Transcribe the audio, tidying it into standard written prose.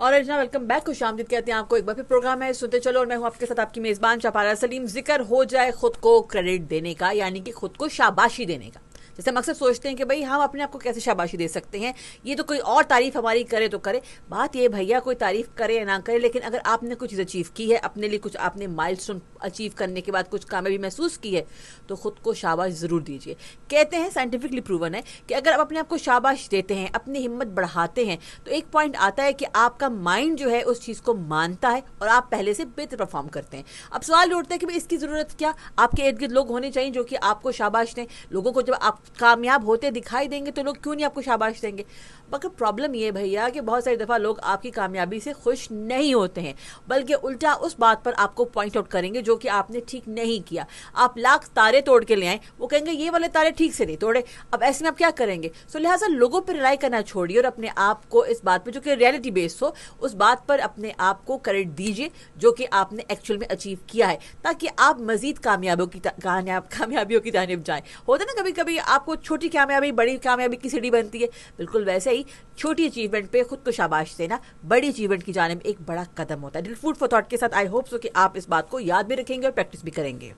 और अर्चना welcome back. खुशामदीद कहते हैं आपको। एक बार फिर प्रोग्राम है सुनते चलो और मैं हूं आपके साथ आपकी मेजबान शापारा सलीम। जिक्र हो जाए खुद को क्रेडिट देने का, यानी कि खुद को शाबाशी देने का। जैसे हम अक्सर सोचते हैं कि भाई हम अपने आप को कैसे शाबाशी दे सकते हैं, ये तो कोई और तारीफ हमारी करे तो करे। बात ये भैया कोई तारीफ करे या ना करे, लेकिन अगर आपने कुछ चीज़ अचीव की है अपने लिए, कुछ आपने माइलस्टोन अचीव करने के बाद कुछ कामयाबी महसूस की है, तो खुद को शाबाश ज़रूर दीजिए। कहते हैं, साइंटिफिकली प्रूवन है कि अगर आप अपने आप को शाबाश देते हैं, अपनी हिम्मत बढ़ाते हैं, तो एक पॉइंट आता है कि आपका माइंड जो है उस चीज़ को मानता है और आप पहले से बेहतर परफॉर्म करते हैं। अब सवाल उठता है कि भाई इसकी ज़रूरत क्या? आपके इर्द गिर्द लोग होने चाहिए जो कि आपको शाबाश दें। लोगों को जब आप कामयाब होते दिखाई देंगे तो लोग क्यों नहीं आपको शाबाश देंगे? मगर प्रॉब्लम ये भैया कि बहुत सारी दफ़ा लोग आपकी कामयाबी से खुश नहीं होते हैं, बल्कि उल्टा उस बात पर आपको पॉइंट आउट करेंगे जो कि आपने ठीक नहीं किया। आप लाख तारे तोड़ के ले आए, वो कहेंगे ये वाले तारे ठीक से नहीं तोड़े। अब ऐसे में आप क्या करेंगे? सो लिहाजा लोगों पर रिलाई करना छोड़िए और अपने आप को इस बात पर, जो कि रियलिटी बेस्ड हो, उस बात पर अपने आप को क्रेडिट दीजिए जो कि आपने एक्चुअल में अचीव किया है, ताकि आप मजीद कामयाबियों की जानिब जाएं। होता है ना, कभी कभी आपको छोटी कामयाबी बड़ी कामयाबी की सीढ़ी बनती है। बिल्कुल वैसे ही छोटी अचीवमेंट पे खुद को शाबाश देना बड़ी अचीवमेंट की जानिब एक बड़ा कदम होता है। फूड फॉर थॉट के साथ आई होप सो कि आप इस बात को याद भी रखेंगे और प्रैक्टिस भी करेंगे।